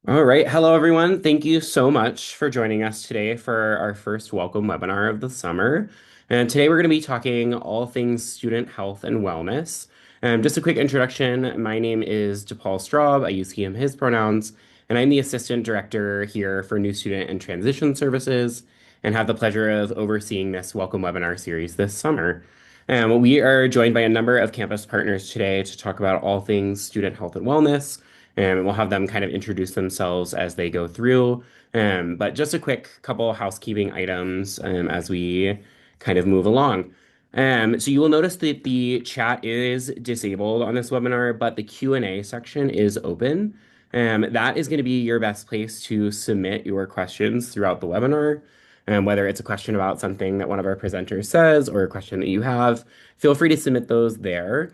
All right. Hello, everyone. Thank you so much for joining us today for our first welcome webinar of the summer. And today we're going to be talking all things student health and wellness. Just a quick introduction. My name is DePaul Straub. I use he, him, his pronouns, and I'm the assistant director here for new student and transition services and have the pleasure of overseeing this welcome webinar series this summer. We are joined by a number of campus partners today to talk about all things student health and wellness, and we'll have them kind of introduce themselves as they go through. But just a quick couple housekeeping items as we kind of move along. So you will notice that the chat is disabled on this webinar, but the Q&A section is open. That is going to be your best place to submit your questions throughout the webinar. Whether it's a question about something that one of our presenters says or a question that you have, feel free to submit those there.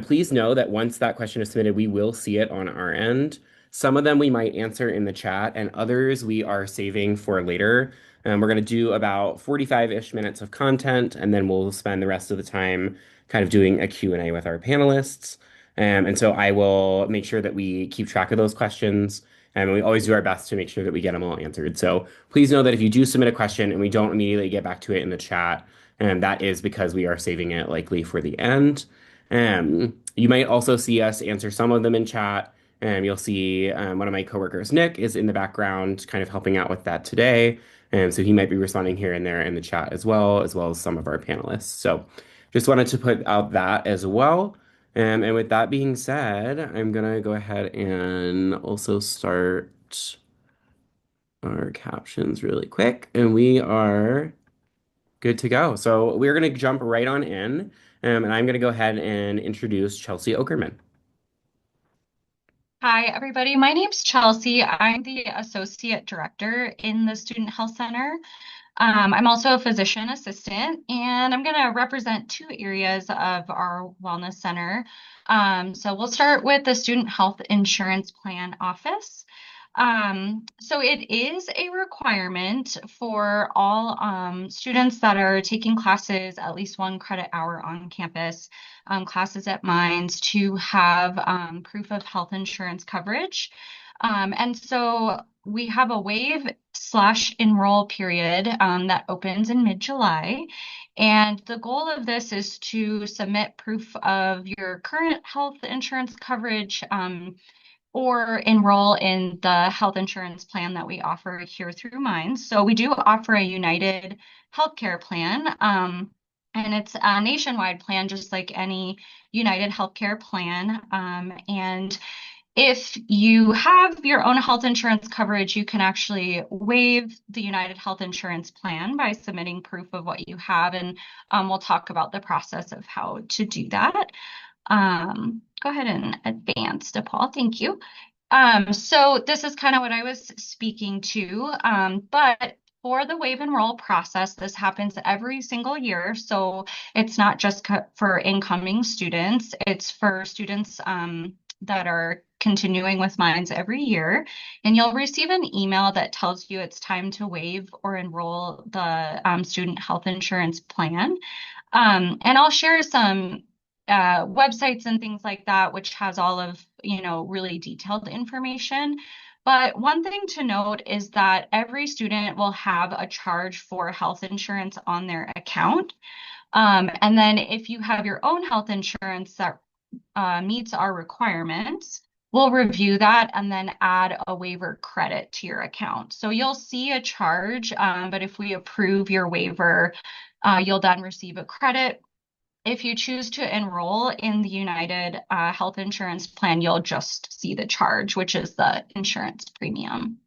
Please know that once that question is submitted, we will see it on our end. Some of them we might answer in the chat, and others we are saving for later. We're going to do about 45-ish minutes of content, and then we'll spend the rest of the time kind of doing a Q&A with our panelists. And so I will make sure that we keep track of those questions, and we always do our best to make sure that we get them all answered. So please know that if you do submit a question and we don't immediately get back to it in the chat, that is because we are saving it likely for the end. You might also see us answer some of them in chat. You'll see one of my coworkers, Nick, is in the background kind of helping out with that today. And so he might be responding here and there in the chat as well as some of our panelists. So just wanted to put out that as well. And with that being said, I'm gonna go ahead and also start our captions really quick. And we are good to go. So we're going to jump right on in, and I'm going to go ahead and introduce Chelsea Okerman. Hi, everybody. My name's Chelsea. I'm the Associate Director in the Student Health Center. I'm also a physician assistant, and I'm going to represent two areas of our Wellness Center. So we'll start with the Student Health Insurance Plan Office. So it is a requirement for all students that are taking classes, at least one credit hour on campus, classes at Mines, to have proof of health insurance coverage. And so we have a waive/enroll period that opens in mid-July. And the goal of this is to submit proof of your current health insurance coverage, or enroll in the health insurance plan that we offer here through Minds. So we do offer a United healthcare plan, and it's a nationwide plan, just like any United healthcare plan. And if you have your own health insurance coverage, you can actually waive the United Health Insurance Plan by submitting proof of what you have, and we'll talk about the process of how to do that. Go ahead and advance, DePaul. Thank you. So this is kind of what I was speaking to, but for the waive enroll process, this happens every single year. So it's not just for incoming students, it's for students that are continuing with Minds every year. And you'll receive an email that tells you it's time to waive or enroll the student health insurance plan. And I'll share some websites and things like that, which has all of, really detailed information. But one thing to note is that every student will have a charge for health insurance on their account. And then if you have your own health insurance that meets our requirements, we'll review that and then add a waiver credit to your account. So you'll see a charge, but if we approve your waiver, you'll then receive a credit. If you choose to enroll in the United Health Insurance Plan, you'll just see the charge, which is the insurance premium.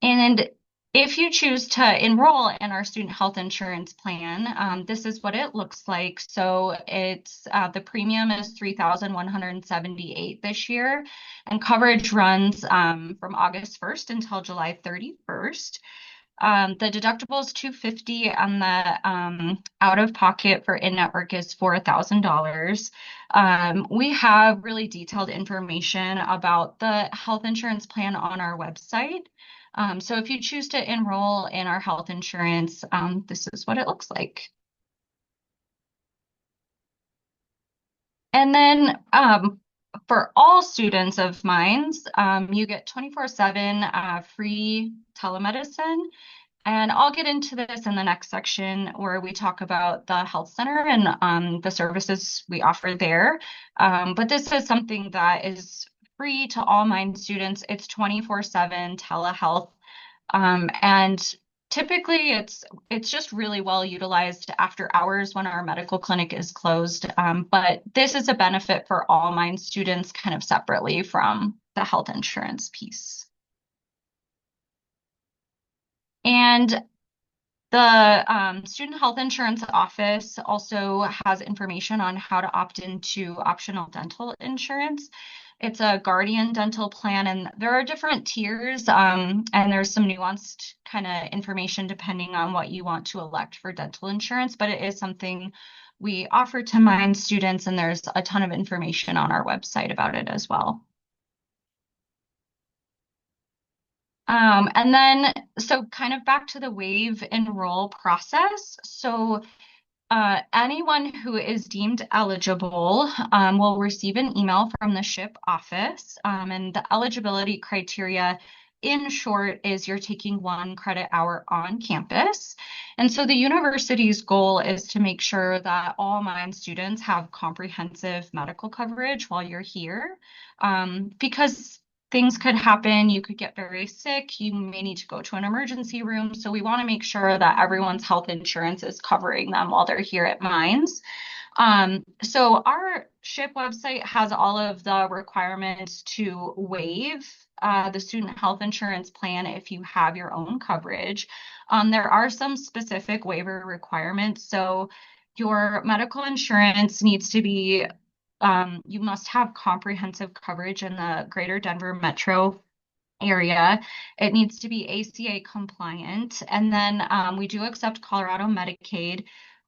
And if you choose to enroll in our student health insurance plan, this is what it looks like. So it's the premium is $3,178 this year, and coverage runs from August 1st until July 31st. The deductible is $250, and the out of pocket for in-network is $4,000. We have really detailed information about the health insurance plan on our website. So if you choose to enroll in our health insurance, this is what it looks like. And then for all students of mines, you get 24/7 free telemedicine. And I'll get into this in the next section where we talk about the health center and the services we offer there. But this is something that is free to all mine students. It's 24/7 telehealth. And typically it's just really well utilized after hours when our medical clinic is closed. But this is a benefit for all mine students kind of separately from the health insurance piece. And the Student Health Insurance Office also has information on how to opt into optional dental insurance. It's a guardian dental plan, and there are different tiers, and there's some nuanced kind of information depending on what you want to elect for dental insurance, but it is something we offer to mine students, and there's a ton of information on our website about it as well. And then, so kind of back to the waive enroll process. So anyone who is deemed eligible will receive an email from the SHIP office. And the eligibility criteria, in short, is you're taking 1 credit hour on campus. And so the university's goal is to make sure that all mine students have comprehensive medical coverage while you're here. Because things could happen. You could get very sick. You may need to go to an emergency room. So we want to make sure that everyone's health insurance is covering them while they're here at Mines. So our SHIP website has all of the requirements to waive the student health insurance plan if you have your own coverage. There are some specific waiver requirements. So your medical insurance needs to be you must have comprehensive coverage in the greater Denver metro area. It needs to be ACA compliant. And then we do accept Colorado Medicaid.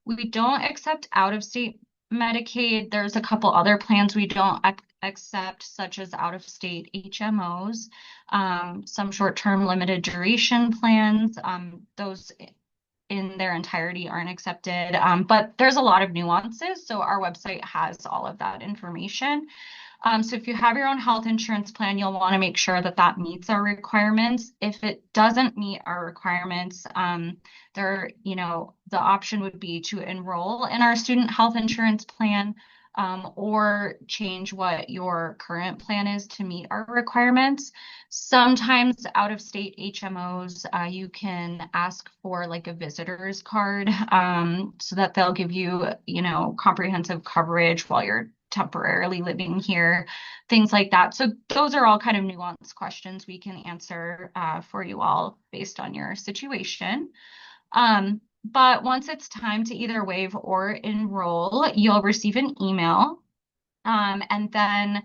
We don't accept out-of-state Medicaid. There's a couple other plans we don't accept, such as out-of-state HMOs, some short-term limited duration plans. Those in their entirety aren't accepted. But there's a lot of nuances. So our website has all of that information. So if you have your own health insurance plan, you'll want to make sure that that meets our requirements. If it doesn't meet our requirements, the option would be to enroll in our student health insurance plan, or change what your current plan is to meet our requirements. Sometimes out of state HMOs, you can ask for like a visitor's card, so that they'll give you, comprehensive coverage while you're temporarily living here, things like that. So those are all kind of nuanced questions we can answer for you all based on your situation. But once it's time to either waive or enroll, you'll receive an email. And then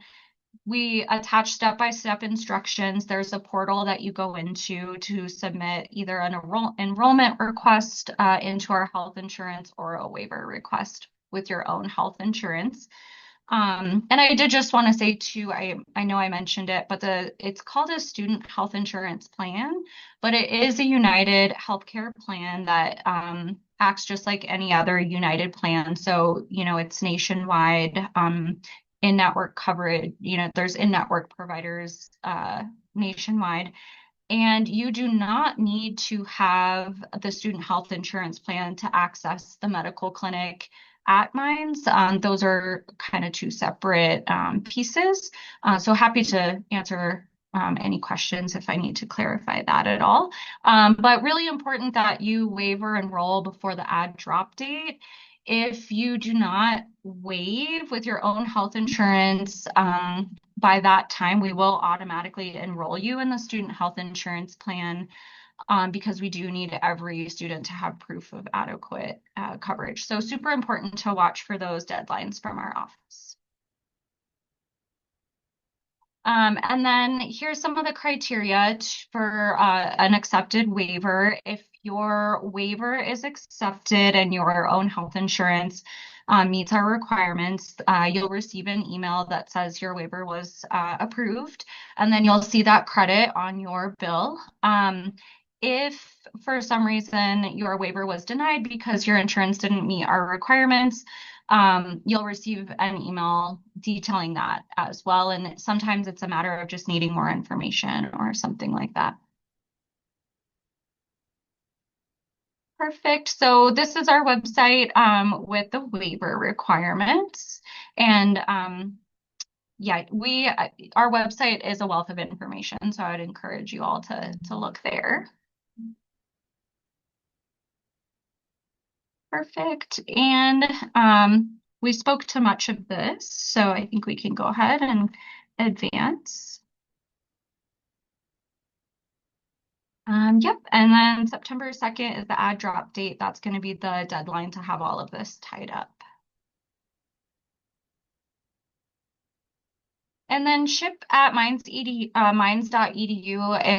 we attach step-by-step instructions. There's a portal that you go into to submit either an enrollment request into our health insurance or a waiver request with your own health insurance. And I did just want to say too, I know I mentioned it, but it's called a student health insurance plan, but it is a United healthcare plan that acts just like any other United plan. So, it's nationwide, in-network coverage, there's in-network providers nationwide. And you do not need to have the student health insurance plan to access the medical clinic at Mines. Those are kind of two separate pieces. So happy to answer any questions if I need to clarify that at all. But really important that you waive or enroll before the ad drop date. If you do not waive with your own health insurance, by that time, we will automatically enroll you in the student health insurance plan, because we do need every student to have proof of adequate coverage. So super important to watch for those deadlines from our office. And then here's some of the criteria for an accepted waiver. If your waiver is accepted and your own health insurance meets our requirements, you'll receive an email that says your waiver was approved, and then you'll see that credit on your bill. If for some reason your waiver was denied because your insurance didn't meet our requirements, you'll receive an email detailing that as well. And sometimes it's a matter of just needing more information or something like that. Perfect. So this is our website with the waiver requirements. And yeah, our website is a wealth of information, so I would encourage you all to look there. Perfect. And we spoke to much of this, so I think we can go ahead and advance. Yep. And then September 2nd is the ad drop date. That's going to be the deadline to have all of this tied up. And then ship at minds.edu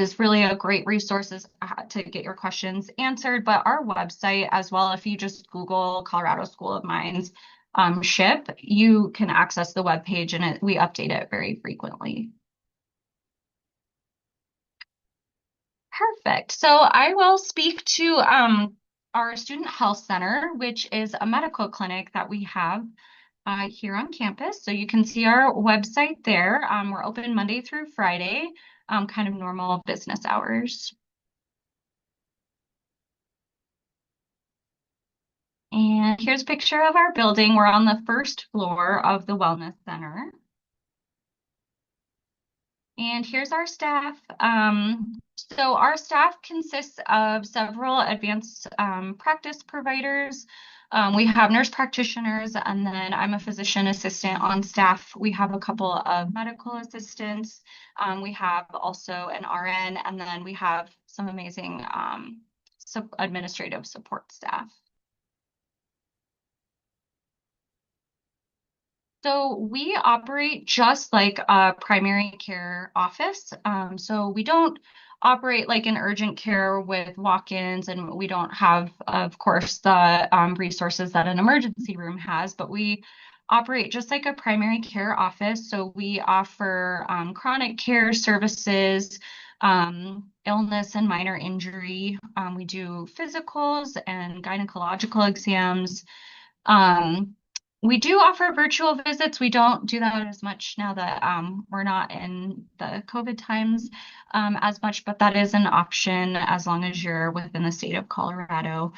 is really a great resource to get your questions answered. But our website as well, if you just Google Colorado School of Mines ship, you can access the web page and we update it very frequently. Perfect. So I will speak to our Student Health Center, which is a medical clinic that we have here on campus. So you can see our website there. We're open Monday through Friday, kind of normal business hours. And here's a picture of our building. We're on the first floor of the Wellness Center. And here's our staff. So our staff consists of several advanced practice providers. We have nurse practitioners, and then I'm a physician assistant on staff. We have a couple of medical assistants. We have also an RN, and then we have some amazing administrative support staff. So we operate just like a primary care office. So we don't operate like an urgent care with walk-ins, and we don't have, of course, the resources that an emergency room has, but we operate just like a primary care office. So we offer chronic care services, illness and minor injury. We do physicals and gynecological exams. Um, we do offer virtual visits. We don't do that as much now that we're not in the COVID times as much, but that is an option as long as you're within the state of Colorado.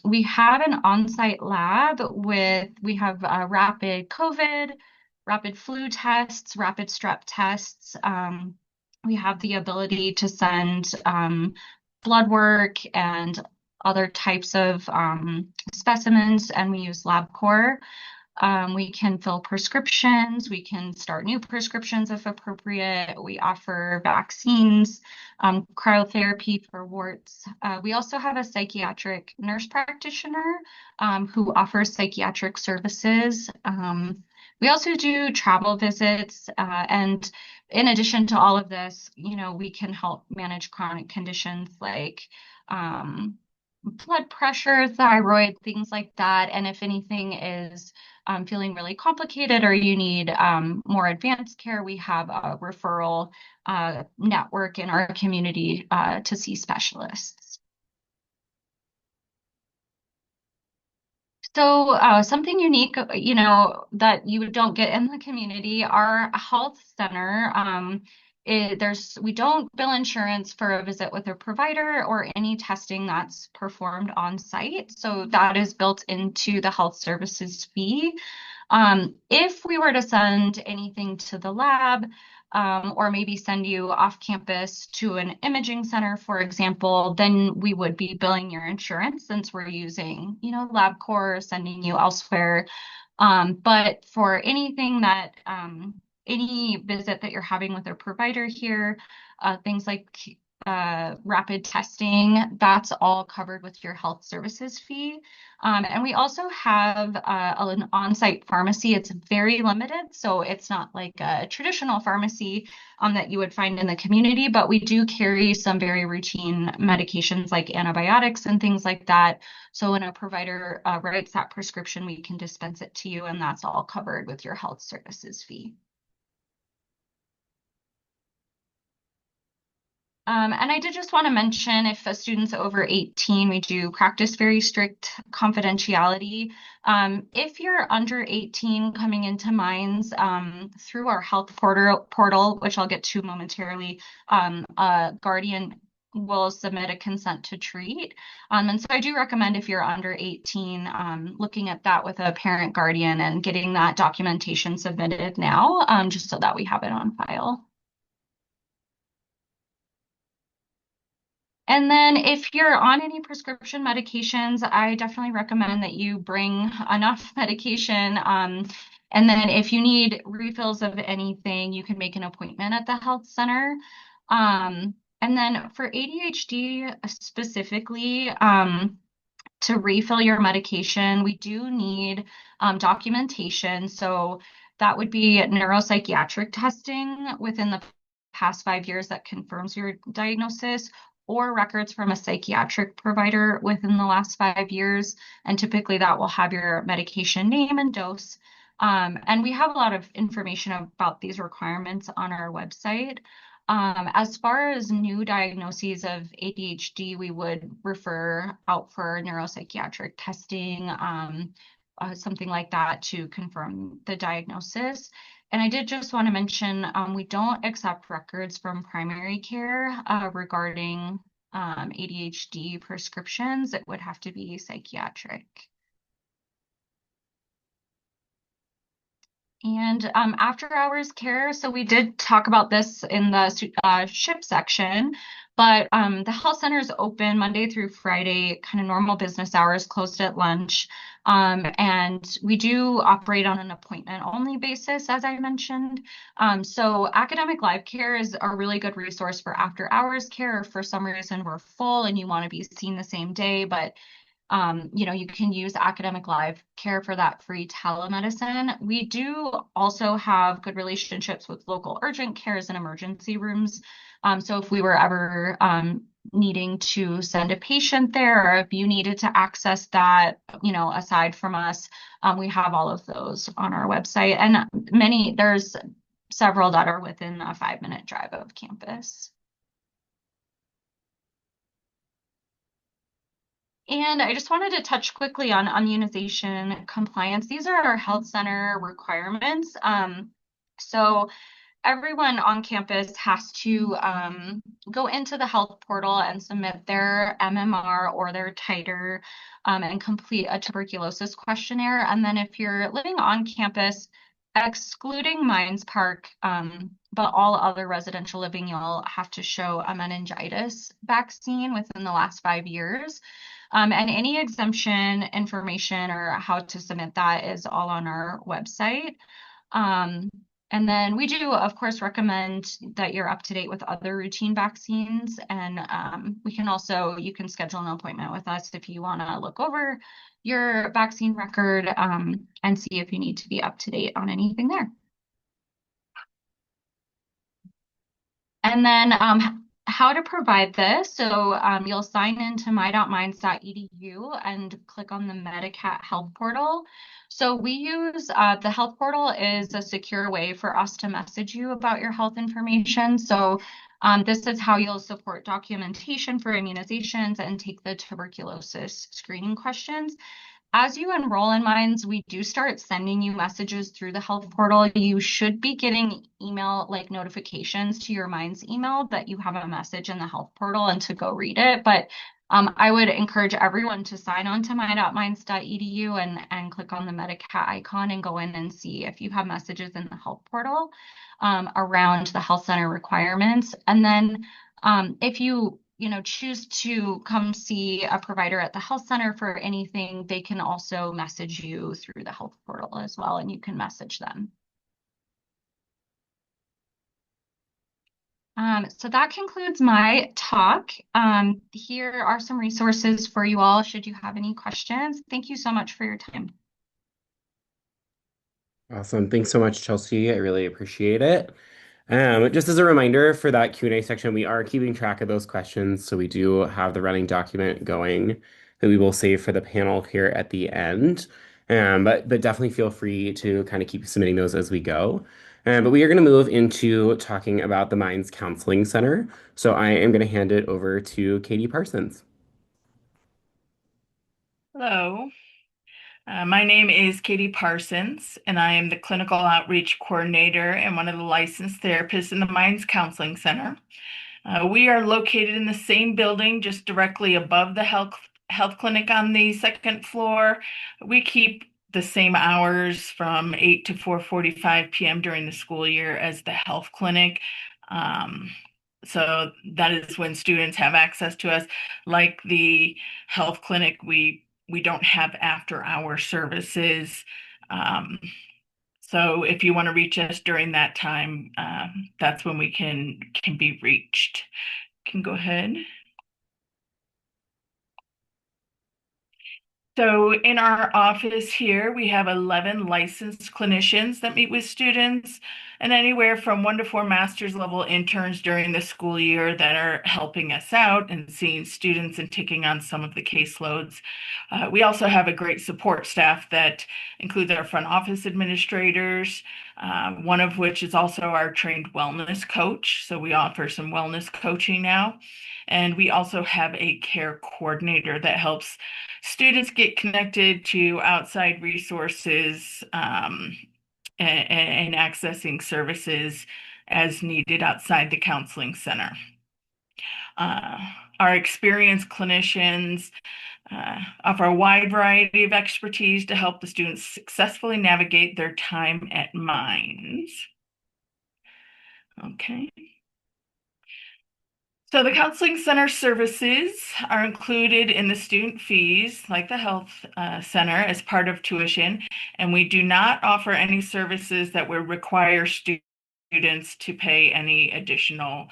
We have an on-site lab we have rapid COVID, rapid flu tests, rapid strep tests. We have the ability to send blood work and other types of specimens, and we use LabCorp. We can fill prescriptions. We can start new prescriptions if appropriate. We offer vaccines, cryotherapy for warts. We also have a psychiatric nurse practitioner who offers psychiatric services. We also do travel visits, and in addition to all of this, we can help manage chronic conditions like blood pressure, thyroid, things like that. And if anything is feeling really complicated or you need more advanced care, we have a referral network in our community to see specialists. So something unique, that you don't get in the community, our health center, we don't bill insurance for a visit with a provider or any testing that's performed on site. So that is built into the health services fee. If we were to send anything to the lab, or maybe send you off campus to an imaging center, for example, then we would be billing your insurance since we're using, LabCorp, sending you elsewhere. But for anything any visit that you're having with a provider here, things like rapid testing, that's all covered with your health services fee. And we also have an on-site pharmacy. It's very limited, so it's not like a traditional pharmacy that you would find in the community, but we do carry some very routine medications like antibiotics and things like that. So when a provider writes that prescription, we can dispense it to you, and that's all covered with your health services fee. And I did just want to mention if a student's over 18, we do practice very strict confidentiality. If you're under 18 coming into Minds through our health portal, which I'll get to momentarily, a guardian will submit a consent to treat. And so I do recommend if you're under 18, looking at that with a parent guardian and getting that documentation submitted now, just so that we have it on file. And then if you're on any prescription medications, I definitely recommend that you bring enough medication. And then if you need refills of anything, you can make an appointment at the health center. And then for ADHD specifically, to refill your medication, we do need documentation. So that would be neuropsychiatric testing within the past 5 years that confirms your diagnosis, or records from a psychiatric provider within the last 5 years. And typically that will have your medication name and dose. And we have a lot of information about these requirements on our website. As far as new diagnoses of ADHD, we would refer out for neuropsychiatric testing, something like that to confirm the diagnosis. And I did just want to mention we don't accept records from primary care regarding ADHD prescriptions. It would have to be psychiatric. And after hours care, so we did talk about this in the ship section, but the health center is open Monday through Friday, kind of normal business hours, closed at lunch. And we do operate on an appointment only basis, as I mentioned. So academic live care is a really good resource for after hours care. If for some reason we're full and you want to be seen the same day, but you can use academic live care for that free telemedicine. We do also have good relationships with local urgent cares and emergency rooms. So if we were ever needing to send a patient there, or if you needed to access that, aside from us, we have all of those on our website. And there's several that are within a 5-minute drive of campus. And I just wanted to touch quickly on immunization compliance. These are our health center requirements. So everyone on campus has to go into the health portal and submit their MMR or their titer and complete a tuberculosis questionnaire. And then if you're living on campus, excluding Mines Park, but all other residential living, you'll have to show a meningitis vaccine within the last 5 years. And any exemption information or how to submit that is all on our website. Um, and then we do, of course, recommend that you're up to date with other routine vaccines. And you can schedule an appointment with us if you want to look over your vaccine record and see if you need to be up to date on anything there. And then how to provide this. So you'll sign into my.minds.edu and click on the Medicat Health Portal. So we use the health portal is a secure way for us to message you about your health information. So this is how you'll support documentation for immunizations and take the tuberculosis screening questions. As you enroll in Minds, we do start sending you messages through the health portal. You should be getting email like notifications to your Minds email that you have a message in the health portal and to go read it. But I would encourage everyone to sign on to my.minds.edu and click on the Medicat icon and go in and see if you have messages in the health portal around the health center requirements. And then if you choose to come see a provider at the health center for anything, they can also message you through the health portal as well, and you can message them. So that concludes my talk. Here are some resources for you all should you have any questions. Thank you so much for your time. Awesome. Thanks so much, Chelsea. I really appreciate it. Just as a reminder for that Q&A section, we are keeping track of those questions. So we do have the running document going that we will save for the panel here at the end. But definitely feel free to kind of keep submitting those as we go. But we are going to move into talking about the Minds Counseling Center. So I am going to hand it over to Katie Parsons. Hello, my name is Katie Parsons, and I am the Clinical Outreach Coordinator and one of the licensed therapists in the Minds Counseling Center. We are located in the same building, just directly above the health clinic on the second floor. We keep the same hours from 8 to 4:45 p.m. during the school year as the health clinic. Um, so that is when students have access to us. Like the health clinic, we don't have after hour services. Um, so if you want to reach us during that time, that's when we can be reached. Can go ahead. So in our office here, we have 11 licensed clinicians that meet with students and anywhere from 1 to 4 master's level interns during the school year that are helping us out and seeing students and taking on some of the caseloads. We also have a great support staff that includes our front office administrators, one of which is also our trained wellness coach. So we offer some wellness coaching now. And we also have a care coordinator that helps students get connected to outside resources and accessing services as needed outside the counseling center. Uh, our experienced clinicians offer a wide variety of expertise to help the students successfully navigate their time at Minds. Okay. So the counseling center services are included in the student fees, like the health center, as part of tuition, and we do not offer any services that would require students to pay any additional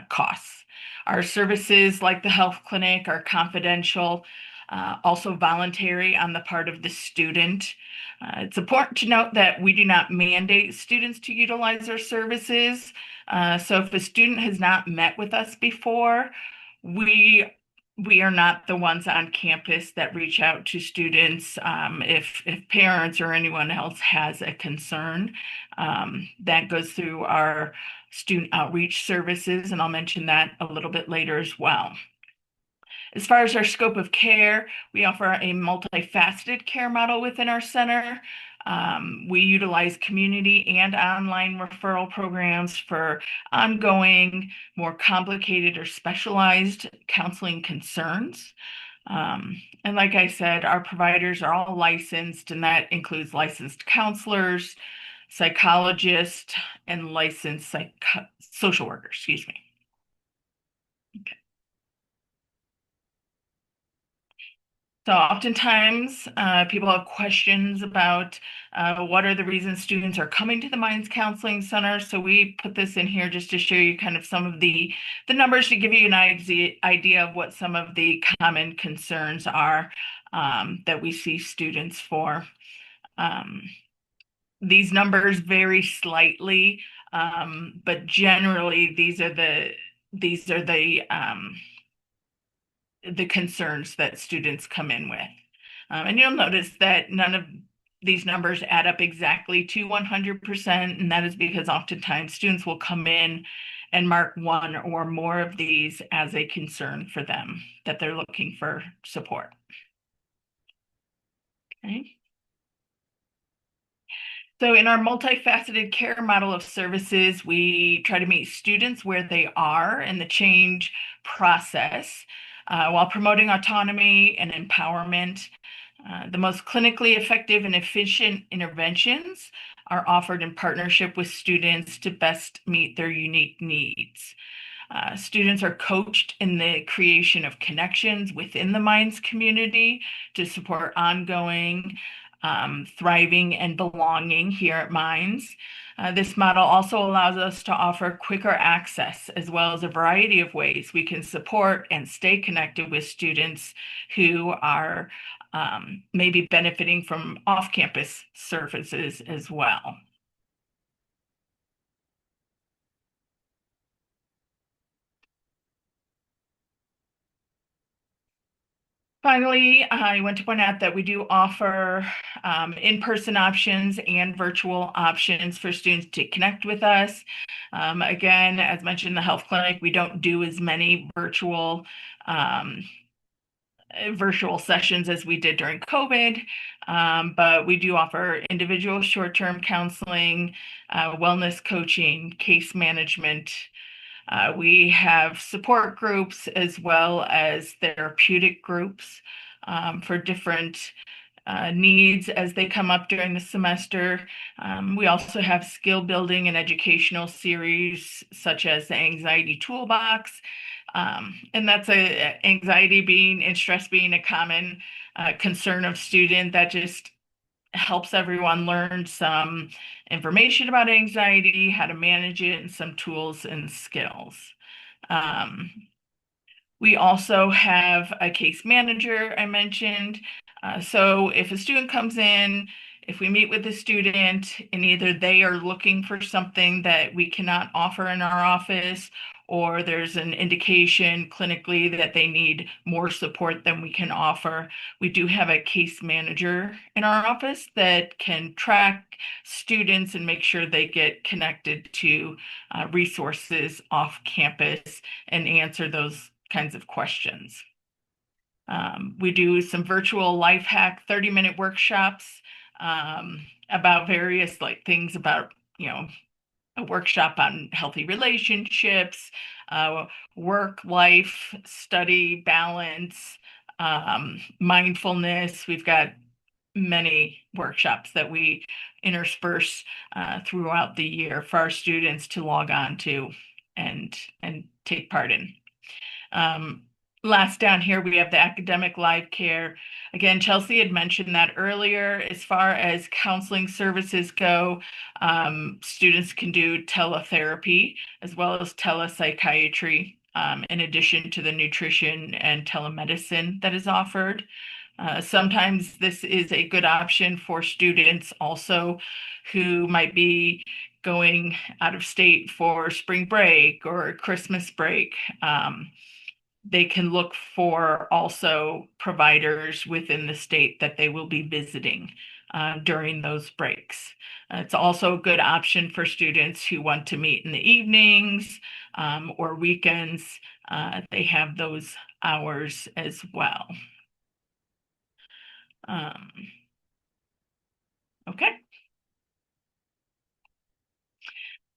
costs. Our services, like the health clinic, are confidential, also voluntary on the part of the student. It's important to note that we do not mandate students to utilize our services. So if a student has not met with us before, we we are not the ones on campus that reach out to students. If parents or anyone else has a concern, that goes through our student outreach services, and I'll mention that a little bit later as well. As far as our scope of care, we offer a multifaceted care model within our center. We utilize community and online referral programs for ongoing, more complicated or specialized counseling concerns. And like I said, our providers are all licensed, and that includes licensed counselors, psychologists, and licensed social workers, excuse me. Okay. So oftentimes, people have questions about what are the reasons students are coming to the Minds Counseling Center. So we put this in here just to show you kind of some of the numbers to give you an idea of what some of the common concerns are that we see students for. Um, these numbers vary slightly, but generally these are the concerns that students come in with. And you'll notice that none of these numbers add up exactly to 100%, and that is because oftentimes students will come in and mark one or more of these as a concern for them, that they're looking for support. Okay. So in our multifaceted care model of services, we try to meet students where they are in the change process while promoting autonomy and empowerment. The most clinically effective and efficient interventions are offered in partnership with students to best meet their unique needs. Students are coached in the creation of connections within the Minds community to support ongoing thriving and belonging here at Minds. This model also allows us to offer quicker access as well as a variety of ways we can support and stay connected with students who are maybe benefiting from off-campus services as well. Finally, I want to point out that we do offer in-person options and virtual options for students to connect with us. Again, as mentioned in the health clinic, we don't do as many um, virtual sessions as we did during COVID, but we do offer individual short-term counseling, wellness coaching, case management. We have support groups as well as therapeutic groups for different needs as they come up during the semester. We also have skill building and educational series such as the Anxiety Toolbox. And that's anxiety being and stress being a common concern of student that just helps everyone learn some information about anxiety, how to manage it, and some tools and skills. Um, we also have a case manager I mentioned. So if a student comes in, if we meet with the student and either they are looking for something that we cannot offer in our office, or there's an indication clinically that they need more support than we can offer, we do have a case manager in our office that can track students and make sure they get connected to resources off campus and answer those kinds of questions. We do some virtual life hack 30-minute workshops about various things about, a workshop on healthy relationships, uh, work, life, study, balance, mindfulness. We've got many workshops that we intersperse throughout the year for our students to log on to and take part in. Um, Last down here, we have the academic live care. Again, Chelsea had mentioned that earlier. As far as counseling services go, students can do teletherapy as well as telepsychiatry, in addition to the nutrition and telemedicine that is offered. Sometimes this is a good option for students also who might be going out of state for spring break or Christmas break. They can look for also providers within the state that they will be visiting during those breaks. It's also a good option for students who want to meet in the evenings or weekends. They have those hours as well. Um, okay.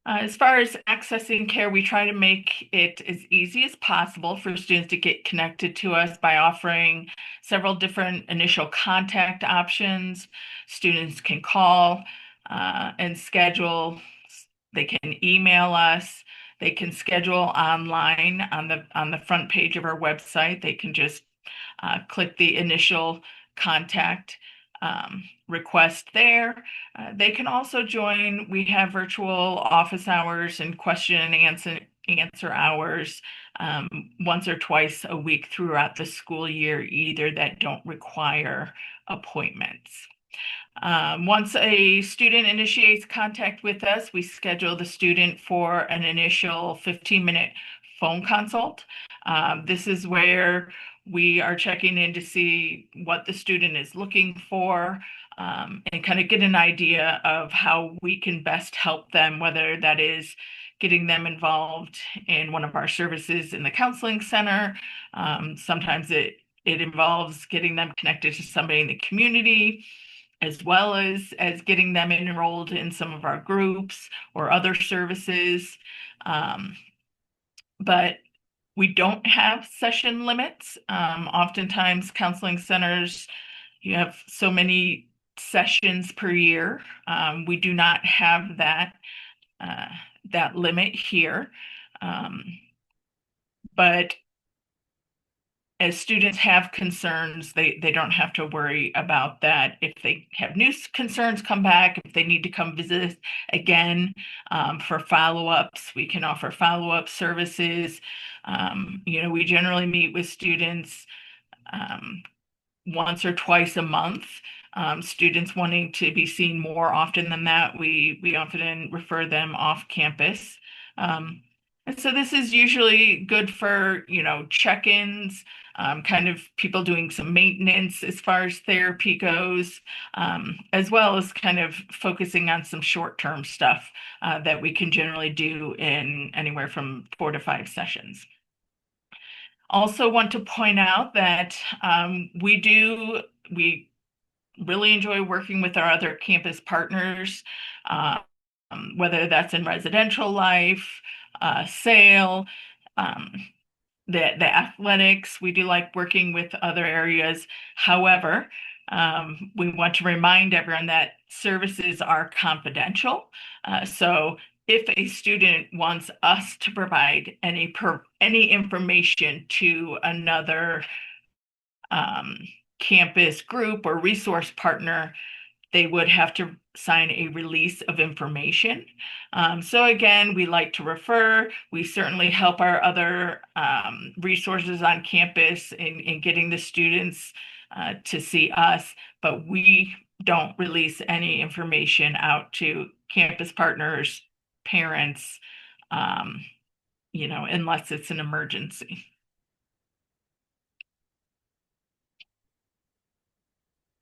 As far as accessing care, we try to make it as easy as possible for students to get connected to us by offering several different initial contact options. Students can call and schedule. They can email us. They can schedule online on the front page of our website. They can just click the initial contact request there. They can also join. We have virtual office hours and question and answer hours once or twice a week throughout the school year, either that don't require appointments. Once a student initiates contact with us, we schedule the student for an initial 15-minute phone consult. This is where we are checking in to see what the student is looking for and kind of get an idea of how we can best help them, whether that is getting them involved in one of our services in the counseling center. Sometimes it involves getting them connected to somebody in the community, as well as getting them enrolled in some of our groups or other services. But we don't have session limits. Oftentimes, counseling centers, you have so many sessions per year. We do not have uh, that limit here. But as students have concerns, they don't have to worry about that. If they have new concerns, come back. If they need to come visit again for follow-ups, we can offer follow-up services. We generally meet with students once or twice a month. Students wanting to be seen more often than that, we often refer them off campus. And so this is usually good for, check-ins, kind of people doing some maintenance as far as therapy goes, as well as kind of focusing on some short-term stuff that we can generally do in anywhere from 4 to 5 sessions. Also want to point out that we really enjoy working with our other campus partners, um, whether that's in residential life, sale, um, the athletics. We do like working with other areas. However, we want to remind everyone that services are confidential. So if a student wants us to provide any information to another um, campus group or resource partner, they would have to sign a release of information. So again, we like to refer. We certainly help our other resources on campus in getting the students to see us, but we don't release any information out to campus partners, parents, um, unless it's an emergency.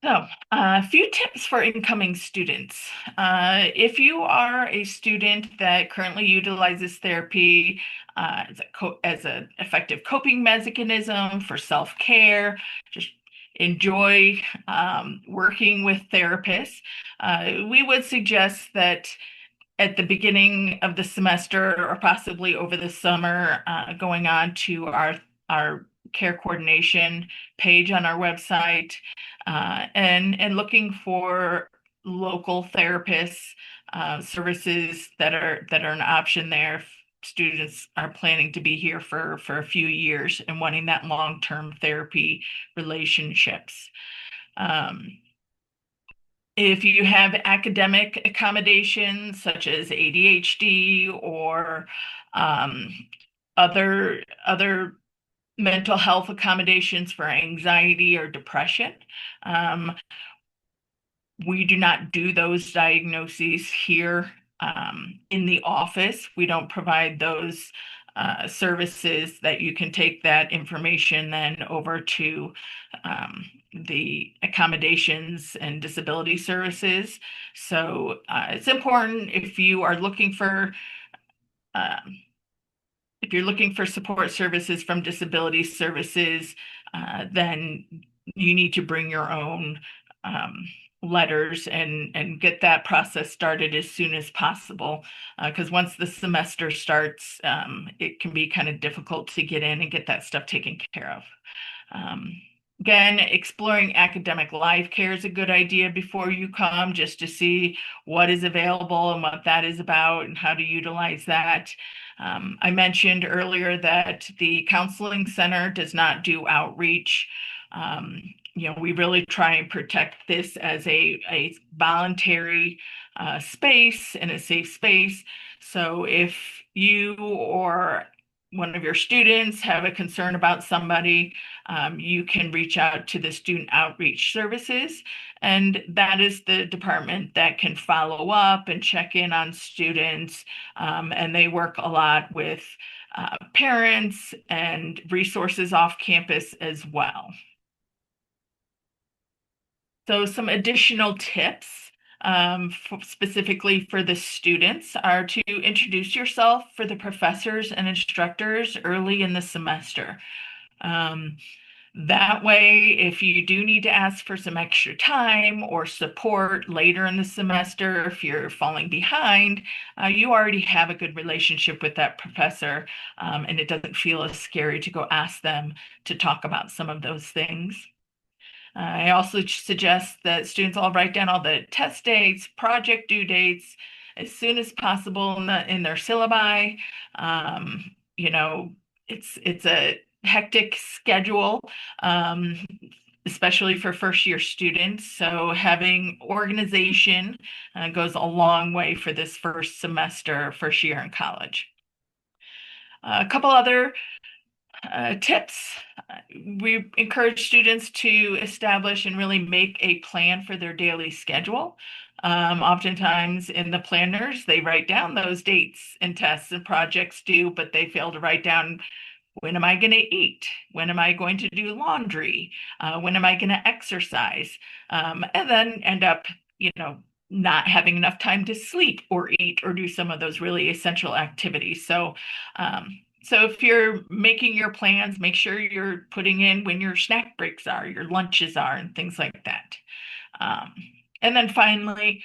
So, a few tips for incoming students. If you are a student that currently utilizes therapy as an effective coping mechanism for self-care, just enjoy working with therapists, we would suggest that at the beginning of the semester or possibly over the summer, going on to our care coordination page on our website, and looking for local therapists, services that are an option there if students are planning to be here for a few years and wanting that long-term therapy relationships. If you have academic accommodations such as ADHD or um, other mental health accommodations for anxiety or depression, um, we do not do those diagnoses here in the office. We don't provide those services that you can take that information then over to the accommodations and disability services. So it's important um, if you're looking for support services from disability services, then you need to bring your own letters and get that process started as soon as possible. Because once the semester starts, it can be kind of difficult to get in and get that stuff taken care of. Um, Again, exploring academic life care is a good idea before you come, just to see what is available and what that is about and how to utilize that. I mentioned earlier that the counseling center does not do outreach. We really try and protect this as a voluntary space and a safe space. So if you or one of your students have a concern about somebody, you can reach out to the Student Outreach Services, and that is the department that can follow up and check in on students. And they work a lot with parents and resources off campus as well. So some additional tips specifically for the students are to introduce yourself for the professors and instructors early in the semester. That way, if you do need to ask for some extra time or support later in the semester, if you're falling behind, you already have a good relationship with that professor, and it doesn't feel as scary to go ask them to talk about some of those things. I also suggest that students all write down all the test dates, project due dates as soon as possible in their syllabi. It's a hectic schedule, um, especially for first year students. So having organization goes a long way for this first semester, first year in college. A couple other Tips. We encourage students to establish and really make a plan for their daily schedule. Oftentimes in the planners, they write down those dates and tests and projects due, but they fail to write down when am I going to eat? When am I going to do laundry? When am I going to exercise? And then end up, not having enough time to sleep or eat or do some of those really essential activities. So if you're making your plans, make sure you're putting in when your snack breaks are, your lunches are, and things like that. Um, and then finally,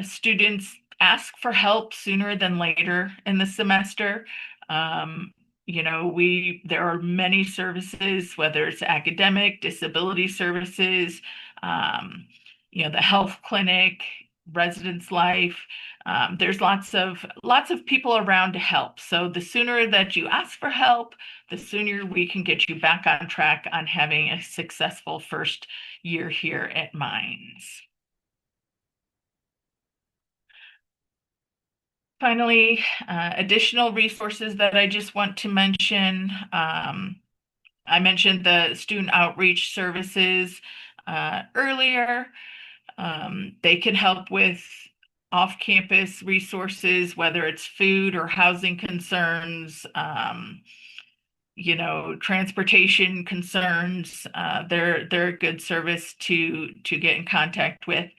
students ask for help sooner than later in the semester. Um, there are many services, whether it's academic, disability services, um, the health clinic, residence life. There's lots of people around to help. So the sooner that you ask for help, the sooner we can get you back on track on having a successful first year here at Mines. Finally, additional resources that I just want to mention. I mentioned the student outreach services earlier. They can help with off-campus resources, whether it's food or housing concerns, transportation concerns. They're a good service to get in contact with.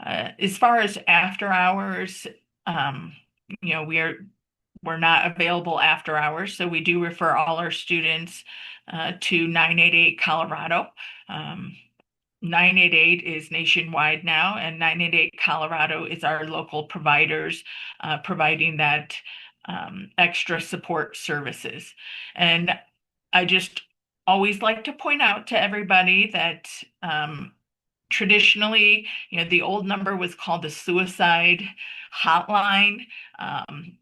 As far as after hours, um, we're not available after hours, so we do refer all our students to 988 Colorado. 988 is nationwide now, and 988 Colorado is our local providers providing that extra support services. And I just always like to point out to everybody that traditionally, the old number was called the suicide hotline.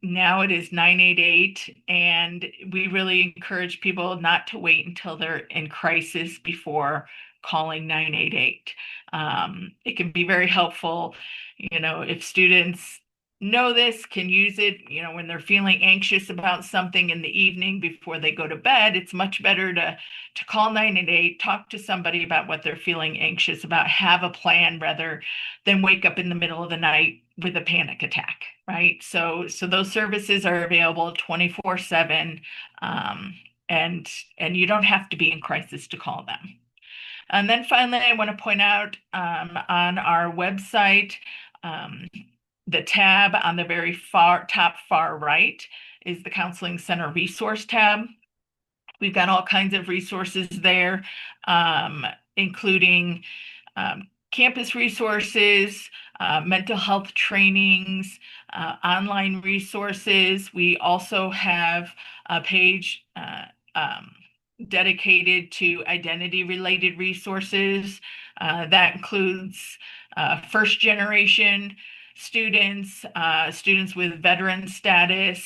Now it is 988, and we really encourage people not to wait until they're in crisis before calling 988. It can be very helpful, if students know this, can use it, when they're feeling anxious about something in the evening before they go to bed. It's much better to call 988, talk to somebody about what they're feeling anxious about, have a plan rather than wake up in the middle of the night with a panic attack, right? So those services are available 24/7, and you don't have to be in crisis to call them. And then finally, I want to point out on our website, um, the tab on the very top far right is the Counseling Center Resource tab. We've got all kinds of resources there, including campus resources, mental health trainings, online resources. We also have a page dedicated to identity-related resources. That includes first generation students, students with veteran status,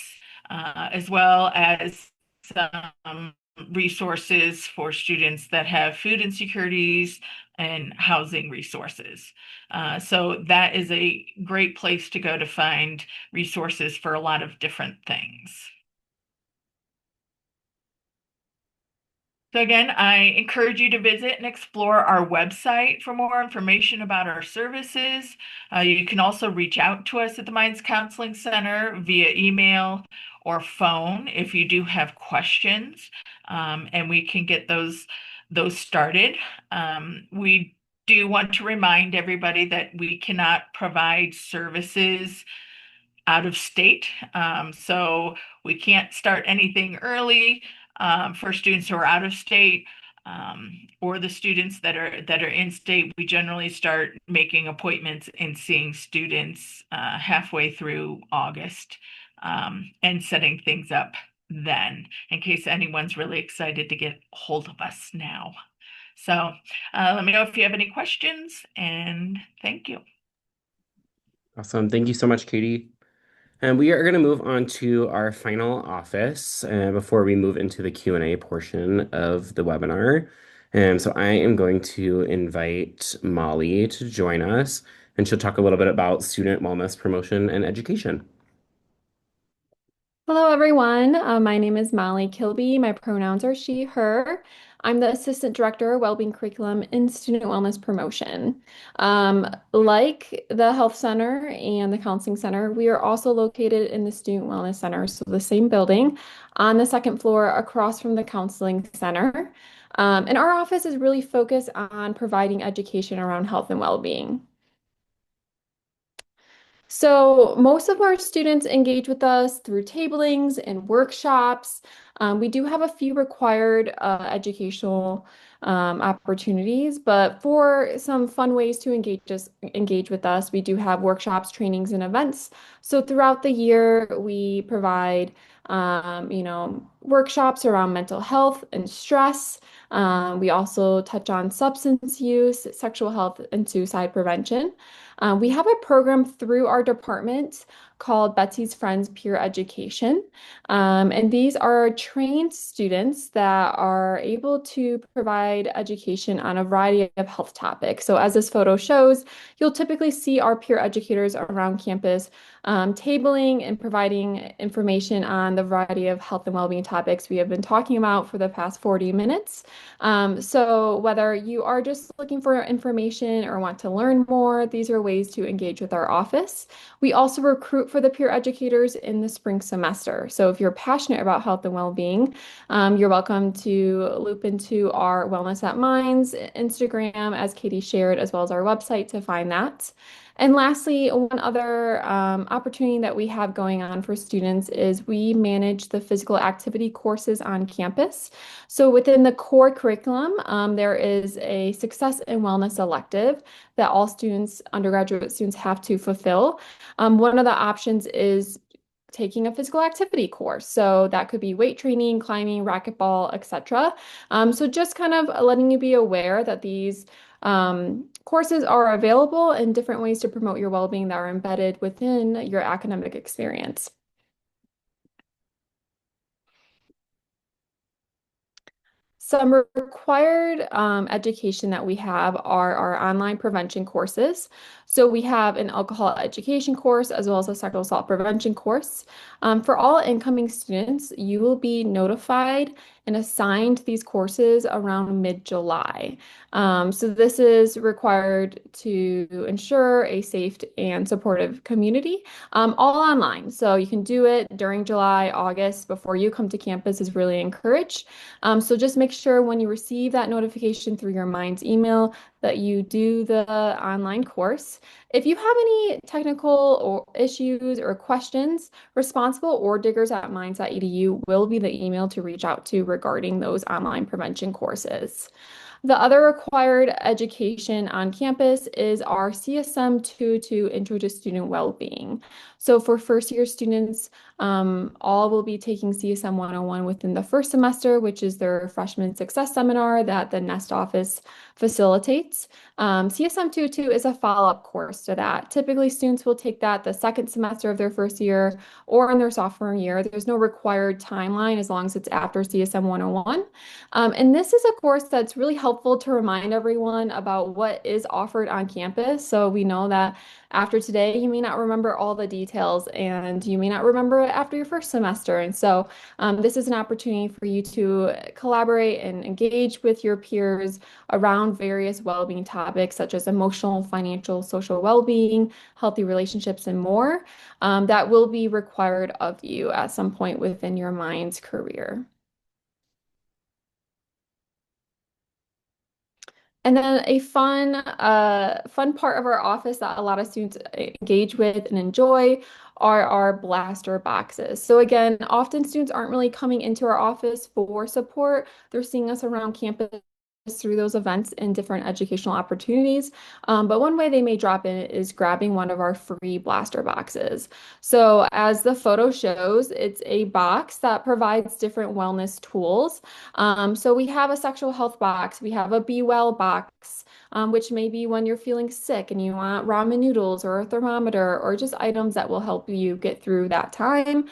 as well as some resources for students that have food insecurities and housing resources. So that is a great place to go to find resources for a lot of different things. So again, I encourage you to visit and explore our website for more information about our services. You can also reach out to us at the Minds Counseling Center via email or phone if you do have questions, and we can get those started. We do want to remind everybody that we cannot provide services out of state. So we can't start anything early for students who are out of state, or the students that are in state. We generally start making appointments and seeing students halfway through August, and setting things up then, in case anyone's really excited to get hold of us now. So let me know if you have any questions, and thank you. Awesome. Thank you so much, Katie. And we are going to move on to our final office before we move into the Q&A portion of the webinar. So I am going to invite Molly to join us, and she'll talk a little bit about student wellness promotion and education. Hello, everyone. My name is Molly Kilby. My pronouns are she, her. I'm the Assistant Director of Wellbeing Curriculum in Student Wellness Promotion. Like the Health Center and the Counseling Center, we are also located in the Student Wellness Center, so the same building on the second floor across from the Counseling Center. And our office is really focused on providing education around health and well-being. So most of our students engage with us through tablings and workshops. We do have a few required educational opportunities, but for some fun ways to engage with us, we do have workshops, trainings, and events. So throughout the year, we provide workshops around mental health and stress. We also touch on substance use, sexual health, and suicide prevention. We have a program through our department called Betsy's Friends Peer Education. And these are trained students that are able to provide education on a variety of health topics. So, as this photo shows, you'll typically see our peer educators around campus tabling and providing information on the variety of health and well-being topics we have been talking about for the past 40 minutes. So whether you are just looking for information or want to learn more, these are ways to engage with our office. We also recruit for the peer educators in the spring semester. So if you're passionate about health and well-being, you're welcome to loop into our Wellness at Minds Instagram, as Katie shared, as well as our website to find that. And lastly, one other opportunity that we have going on for students is we manage the physical activity courses on campus. So within the core curriculum, there is a success and wellness elective that all students, undergraduate students, have to fulfill. One of the options is taking a physical activity course. So that could be weight training, climbing, racquetball, etc. So just kind of letting you be aware that these courses are available and different ways to promote your well-being that are embedded within your academic experience. Some required education that we have are our online prevention courses. So we have an alcohol education course as well as a sexual assault prevention course. For all incoming students, you will be notified and assigned these courses around mid-July. So this is required to ensure a safe and supportive community, all online. So you can do it during July, August, before you come to campus is really encouraged. So just make sure when you receive that notification through your Minds email that you do the online course. If you have any technical or issues or questions, responsible or diggers at minds.edu will be the email to reach out to regarding those online prevention courses. The other required education on campus is our CSM 2 Intro to Student Wellbeing. So for first year students, all will be taking CSM 101 within the first semester, which is their freshman success seminar that the Nest office facilitates. CSM 2 is a follow-up course to that. Typically, students will take that the second semester of their first year or in their sophomore year. There's no required timeline as long as it's after CSM 101. And this is a course that's really helpful to remind everyone about what is offered on campus. So we know that after today, you may not remember all the details and you may not remember it after your first semester. And so this is an opportunity for you to collaborate and engage with your peers around various well-being topics such as emotional, financial, social well-being, healthy relationships, and more that will be required of you at some point within your mind's career. And then a fun part of our office that a lot of students engage with and enjoy are our blaster boxes. So again, often students aren't really coming into our office for support. They're seeing us around campus through those events and different educational opportunities. But one way they may drop in is grabbing one of our free blaster boxes. So as the photo shows, it's a box that provides different wellness tools. So we have a sexual health box, we have a Be Well box, which may be when you're feeling sick and you want ramen noodles or a thermometer or just items that will help you get through that time.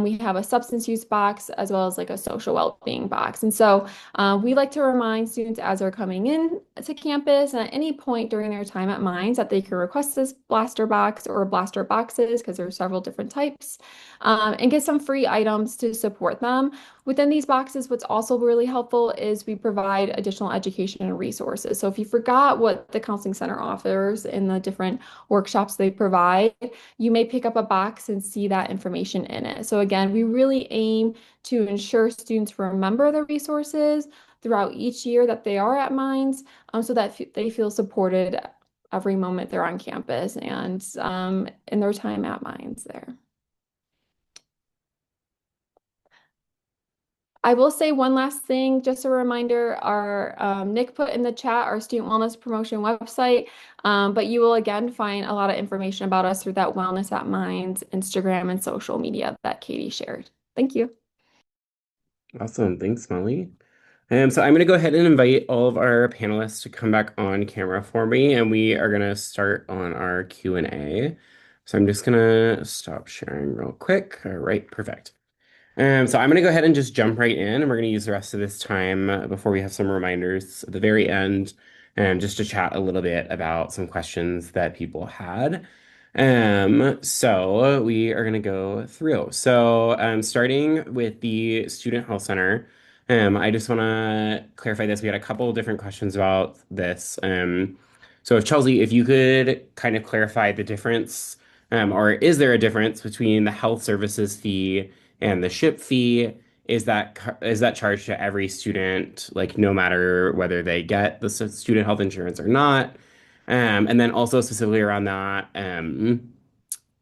We have a substance use box as well as like a social well-being box. And so we like to remind students students as they're coming in to campus and at any point during their time at Mines that they can request this blaster box or blaster boxes because there are several different types and get some free items to support them. Within these boxes, what's also really helpful is we provide additional education and resources. So if you forgot what the counseling center offers in the different workshops they provide, you may pick up a box and see that information in it. So again, we really aim to ensure students remember the resources throughout each year that they are at Mines, so that they feel supported every moment they're on campus and in their time at Mines there. I will say one last thing, just a reminder, our Nick put in the chat our student wellness promotion website, but you will again find a lot of information about us through that Wellness at Minds Instagram and social media that Katie shared. Thank you. Awesome. Thanks, Molly. So I'm going to go ahead and invite all of our panelists to come back on camera for me, and we are going to start on our Q&A. So I'm just going to stop sharing real quick. All right, perfect. So I'm going to go ahead and just jump right in, and we're going to use the rest of this time before we have some reminders at the very end, just to chat a little bit about some questions that people had. So we are going to go through. So starting with the Student Health Center, I just want to clarify this. We had a couple of different questions about this. So if Chelsea, if you could kind of clarify the difference, or is there a difference between the health services fee and the ship fee? Is that charged to every student, like no matter whether they get the student health insurance or not? And then also specifically around that,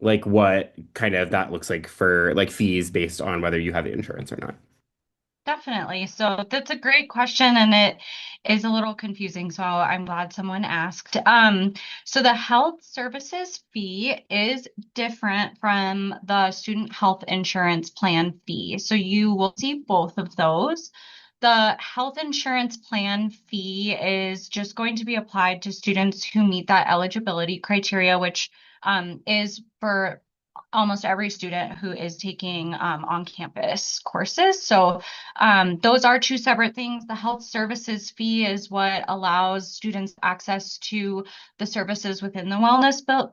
like what kind of that looks like for like fees based on whether you have the insurance or not. Definitely. So that's a great question, and it is a little confusing. So I'm glad someone asked. So the health services fee is different from the student health insurance plan fee. So you will see both of those. The health insurance plan fee is just going to be applied to students who meet that eligibility criteria, which is for almost every student who is taking on-campus courses. So those are two separate things. The health services fee is what allows students access to the services within the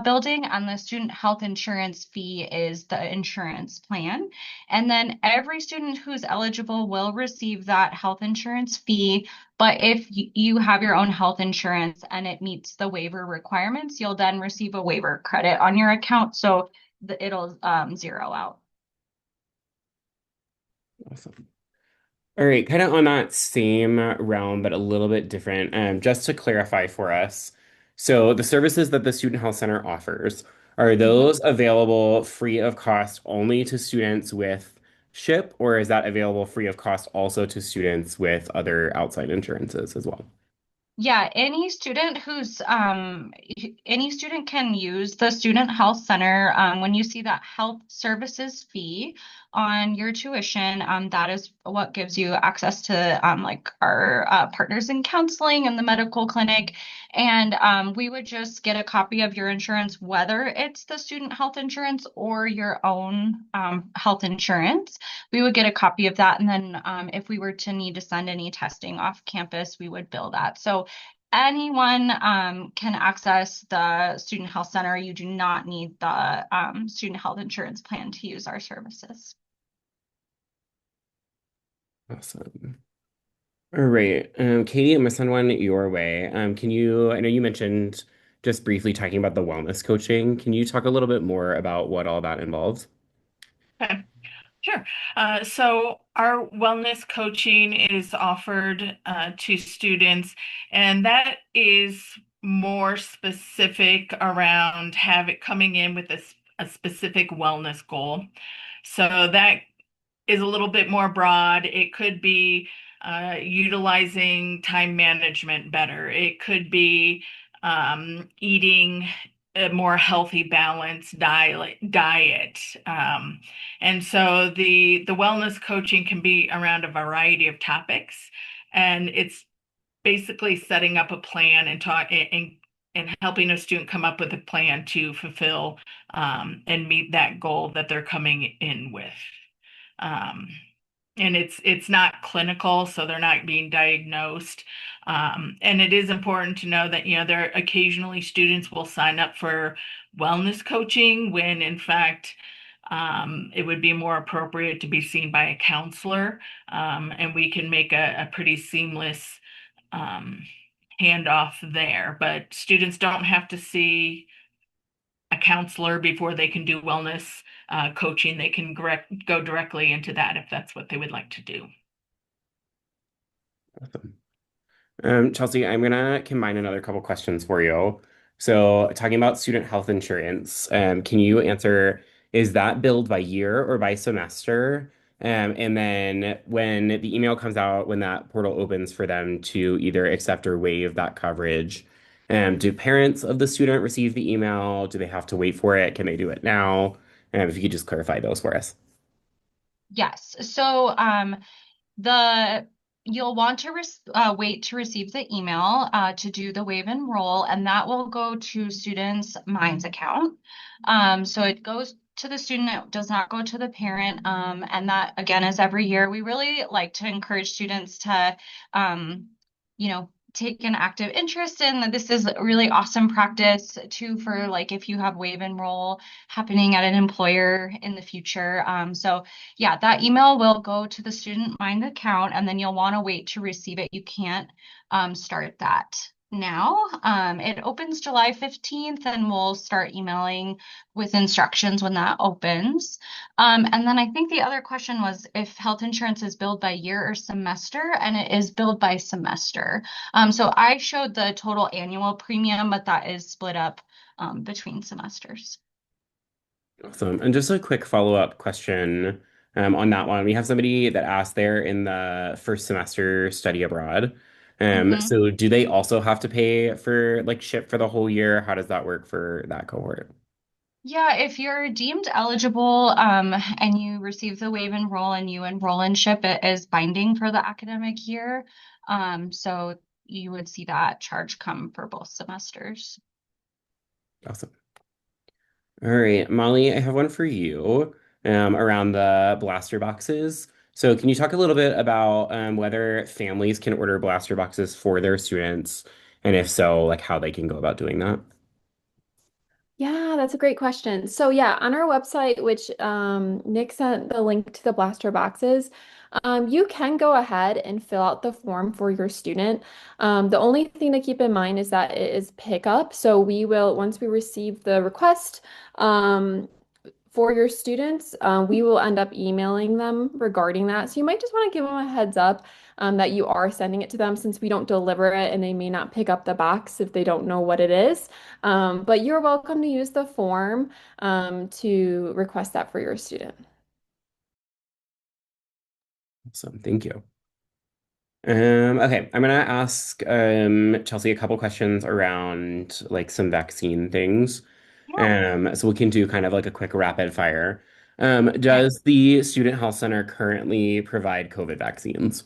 building, and the student health insurance fee is the insurance plan. And then every student who's eligible will receive that health insurance fee. But if you have your own health insurance and it meets the waiver requirements, you'll then receive a waiver credit on your account. So it'll zero out. Awesome. All right, kind of on that same realm, but a little bit different. Just to clarify for us, so the services that the Student Health Center offers, are Mhm. those available free of cost only to students with SHIP, or is that available free of cost also to students with other outside insurances as well? Yeah, any student can use the Student Health Center. When you see that health services fee on your tuition, that is what gives you access to like our partners in counseling and the medical clinic. And we would just get a copy of your insurance, whether it's the student health insurance or your own health insurance. We would get a copy of that, and then if we were to need to send any testing off campus, we would bill that. So anyone can access the Student Health Center. You do not need the student health insurance plan to use our services. Awesome. All right. Katie, I'm gonna send one your way. I know you mentioned just briefly talking about the wellness coaching. Can you talk a little bit more about what all that involves? Okay. Sure. So our wellness coaching is offered to students, and that is more specific around have it coming in with a specific wellness goal. So that is a little bit more broad. It could be utilizing time management better. It could be eating a more healthy, balanced diet. And so the wellness coaching can be around a variety of topics, and it's basically setting up a plan and and helping a student come up with a plan to fulfill and meet that goal that they're coming in with. Um, and it's not clinical, so they're not being diagnosed. And it is important to know that, there occasionally students will sign up for wellness coaching when in fact it would be more appropriate to be seen by a counselor. And we can make a pretty seamless um, handoff there. But students don't have to see a counselor before they can do wellness coaching. They can go directly into that if that's what they would like to do. Awesome. Chelsea, I'm gonna combine another couple questions for you. So, talking about student health insurance, can you answer, is that billed by year or by semester? And then when the email comes out, when that portal opens for them to either accept or waive that coverage, do parents of the student receive the email? Do they have to wait for it? Can they do it now? If you could just clarify those for us. Yes. So the you'll want to wait to receive the email to do the waive enroll, and that will go to students' Minds account. So it goes to the student, it does not go to the parent. And that again is every year. We really like to encourage students to, take an active interest in that. This is really awesome practice too for like if you have waive enroll happening at an employer in the future. So yeah, that email will go to the Student Mind account, and then you'll want to wait to receive it. You can't start that now. It opens July 15th, and we'll start emailing with instructions when that opens. And then I think the other question was if health insurance is billed by year or semester, and it is billed by semester. So I showed the total annual premium, but that is split up between semesters. Awesome. And just a quick follow-up question on that one. We have somebody that asked there in the first semester study abroad. Mhm. So do they also have to pay for like ship for the whole year? How does that work for that cohort? Yeah, if you're deemed eligible, and you receive the waive enroll and you enroll in SHIP, it is binding for the academic year. So you would see that charge come for both semesters. Awesome. All right, Molly, I have one for you around the blaster boxes. So can you talk a little bit about whether families can order blaster boxes for their students, and if so, like how they can go about doing that? Yeah, that's a great question. So yeah, on our website, which Nick sent the link to the blaster boxes, you can go ahead and fill out the form for your student. The only thing to keep in mind is that it is pickup. So we will, once we receive the request, for your students, we will end up emailing them regarding that. So you might just want to give them a heads up that you are sending it to them since we don't deliver it and they may not pick up the box if they don't know what it is. But you're welcome to use the form to request that for your student. Awesome, thank you. Okay, I'm gonna ask Chelsea a couple questions around like some vaccine things. Yeah. So we can do kind of like a quick rapid fire. Okay. Does the Student Health Center currently provide COVID vaccines?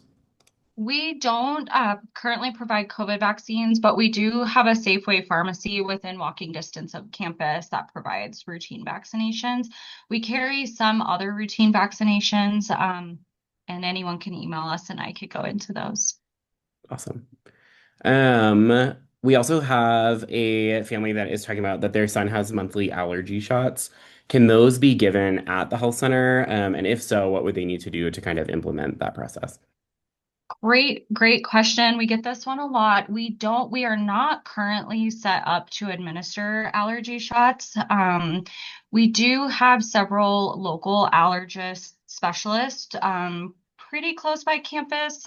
We don't currently provide COVID vaccines, but we do have a Safeway pharmacy within walking distance of campus that provides routine vaccinations. We carry some other routine vaccinations, and anyone can email us and I could go into those. Awesome. We also have a family that is talking about that their son has monthly allergy shots. Can those be given at the health center? And if so, what would they need to do to kind of implement that process? Great question. We get this one a lot. We are not currently set up to administer allergy shots. We do have several local allergist specialists, pretty close by campus,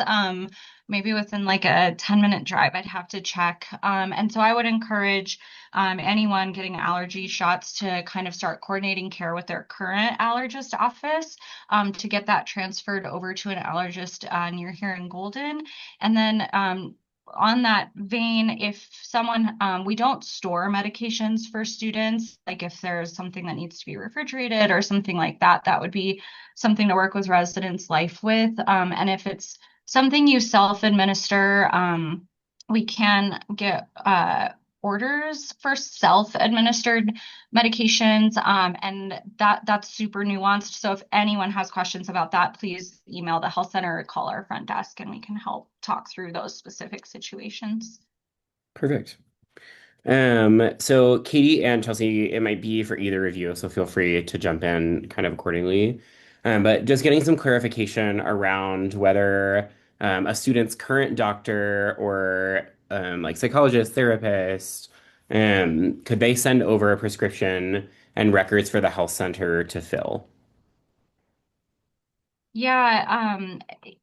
maybe within like a 10-minute drive. I'd have to check. And so I would encourage anyone getting allergy shots to kind of start coordinating care with their current allergist office to get that transferred over to an allergist near here in Golden. And then on that vein, if someone, we don't store medications for students, like if there's something that needs to be refrigerated or something like that, that would be something to work with residents' life with. And if it's something you self-administer, we can get orders for self-administered medications, and that's super nuanced. So if anyone has questions about that, please email the health center or call our front desk, and we can help talk through those specific situations. Perfect. So Katie and Chelsea, it might be for either of you, so feel free to jump in kind of accordingly. But just getting some clarification around whether a student's current doctor or like psychologist, therapist, could they send over a prescription and records for the health center to fill? Yeah,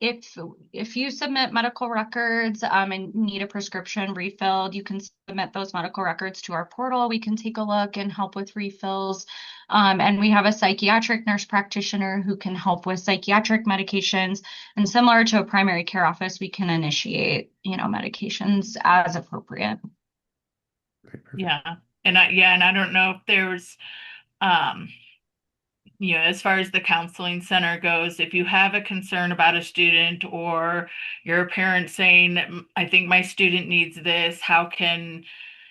if you submit medical records and need a prescription refilled, you can submit those medical records to our portal. We can take a look and help with refills. And we have a psychiatric nurse practitioner who can help with psychiatric medications. And similar to a primary care office, we can initiate, medications as appropriate. Okay, perfect. Yeah. And I don't know if there's um as far as the counseling center goes, if you have a concern about a student or you're a parent saying, I think my student needs this, how can,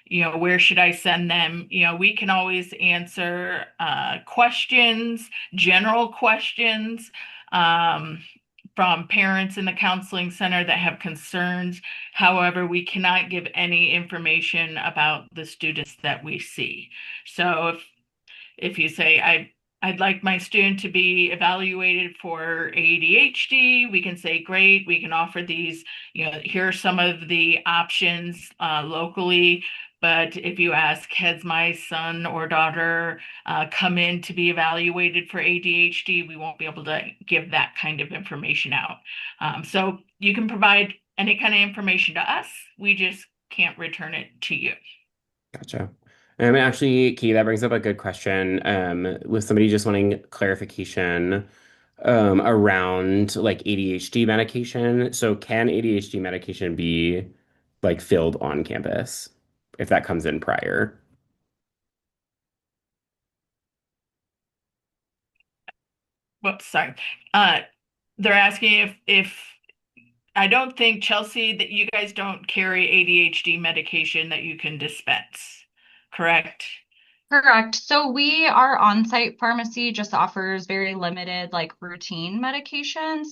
where should I send them? We can always answer questions, general questions from parents in the counseling center that have concerns. However, we cannot give any information about the students that we see. So if you say I'd like my student to be evaluated for ADHD, we can say great, we can offer these, here are some of the options locally. But if you ask, has my son or daughter come in to be evaluated for ADHD, we won't be able to give that kind of information out. So you can provide any kind of information to us, we just can't return it to you. Gotcha. Actually, Key, that brings up a good question. With somebody just wanting clarification around like ADHD medication. So, can ADHD medication be like filled on campus if that comes in prior? Whoops, sorry. Uh, they're asking if I don't think, Chelsea, that you guys don't carry ADHD medication that you can dispense, correct? Correct. So our on-site pharmacy just offers very limited, like routine medications,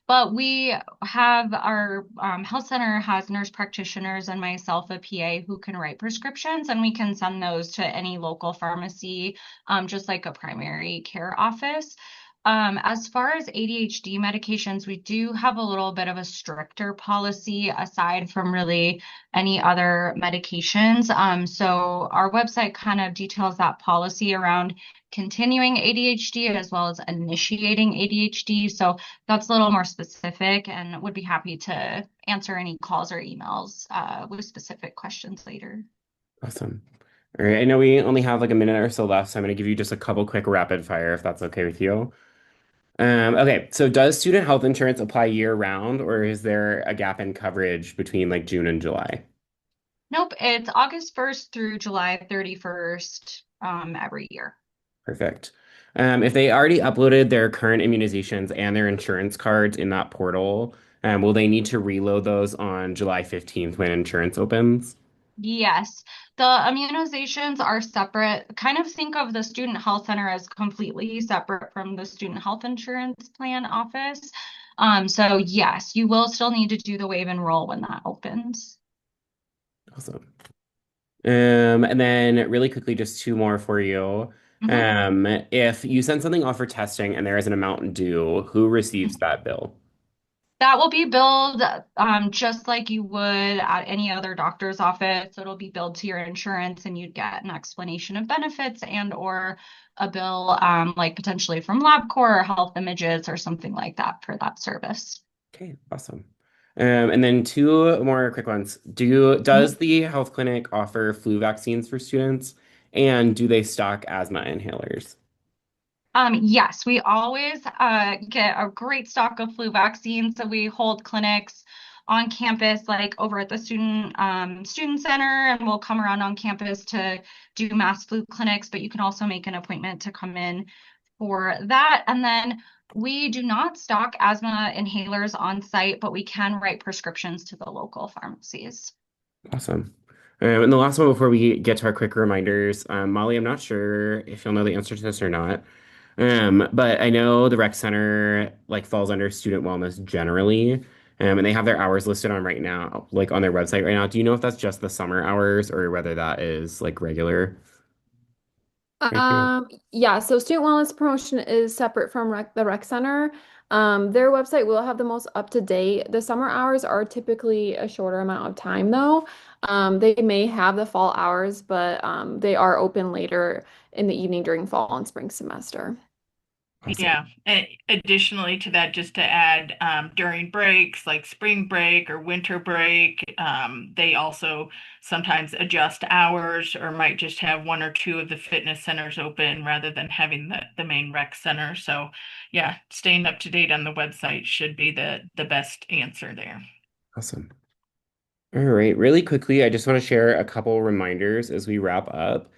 but we have our health center has nurse practitioners and myself, a PA, who can write prescriptions, and we can send those to any local pharmacy, just like a primary care office. As far as ADHD medications, we do have a little bit of a stricter policy aside from really any other medications. So our website kind of details that policy around continuing ADHD as well as initiating ADHD. So that's a little more specific, and would be happy to answer any calls or emails with specific questions later. Awesome. All right. I know we only have like a minute or so left, so I'm going to give you just a couple quick rapid fire if that's okay with you. Okay. So, does student health insurance apply year round, or is there a gap in coverage between like June and July? Nope, it's August 1st through July 31st every year. Perfect. If they already uploaded their current immunizations and their insurance cards in that portal, will they need to reload those on July 15th when insurance opens? Yes, the immunizations are separate. Kind of think of the student health center as completely separate from the student health insurance plan office. So yes, you will still need to do the waive enroll when that opens. Awesome. And then really quickly, just two more for you. Mhm. If you send something off for testing and there is an amount due, who receives that bill? That will be billed just like you would at any other doctor's office. It'll be billed to your insurance, and you'd get an explanation of benefits and or a bill like potentially from LabCorp or Health Images or something like that for that service. Okay, awesome. And then two more quick ones. Does the health clinic offer flu vaccines for students? And do they stock asthma inhalers? Yes, we always get a great stock of flu vaccines. So we hold clinics on campus, like over at the student center, and we'll come around on campus to do mass flu clinics. But you can also make an appointment to come in for that. And then we do not stock asthma inhalers on site, but we can write prescriptions to the local pharmacies. Awesome. And the last one before we get to our quick reminders, Molly, I'm not sure if you'll know the answer to this or not. But I know the rec center like falls under student wellness generally, and they have their hours listed on right now, like on their website right now. Do you know if that's just the summer hours or whether that is like regular right now? Yeah, so student wellness promotion is separate from the rec center. Their website will have the most up to date. The summer hours are typically a shorter amount of time though. They may have the fall hours, but they are open later in the evening during fall and spring semester. Awesome. Yeah. Additionally to that, just to add, during breaks like spring break or winter break, they also sometimes adjust hours or might just have one or two of the fitness centers open rather than having the main rec center. So, yeah, staying up to date on the website should be the best answer there. Awesome. All right, really quickly, I just want to share a couple reminders as we wrap up.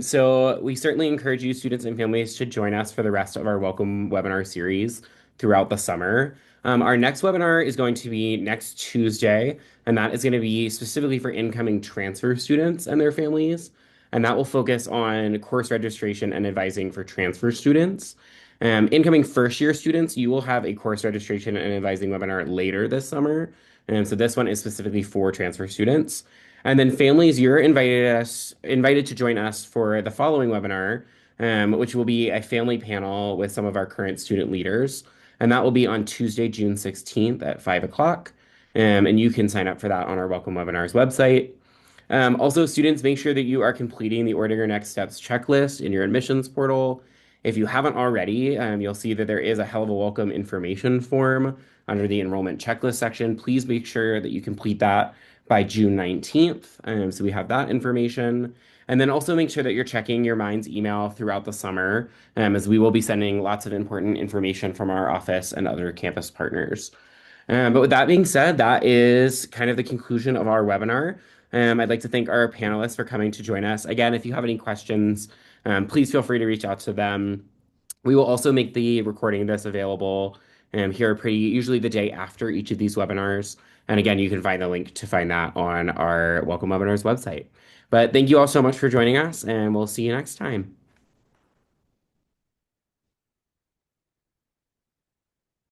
So we certainly encourage you, students and families, to join us for the rest of our welcome webinar series throughout the summer. Our next webinar is going to be next Tuesday, and that is going to be specifically for incoming transfer students and their families. And that will focus on course registration and advising for transfer students. Incoming first year students, you will have a course registration and advising webinar later this summer. And so this one is specifically for transfer students. And then families, you're invited to join us for the following webinar, which will be a family panel with some of our current student leaders. And that will be on Tuesday, June 16th at 5 o'clock. And you can sign up for that on our Welcome Webinars website. Also, students, make sure that you are completing the Order Your Next Steps checklist in your admissions portal. If you haven't already, you'll see that there is a Hell of a Welcome information form under the enrollment checklist section. Please make sure that you complete that by June 19th. So we have that information. And then also make sure that you're checking your Minds email throughout the summer, as we will be sending lots of important information from our office and other campus partners. But with that being said, that is kind of the conclusion of our webinar. I'd like to thank our panelists for coming to join us. Again, if you have any questions, please feel free to reach out to them. We will also make the recording of this available here pretty usually the day after each of these webinars. And again, you can find the link to find that on our Welcome Webinars website. But thank you all so much for joining us, and we'll see you next time.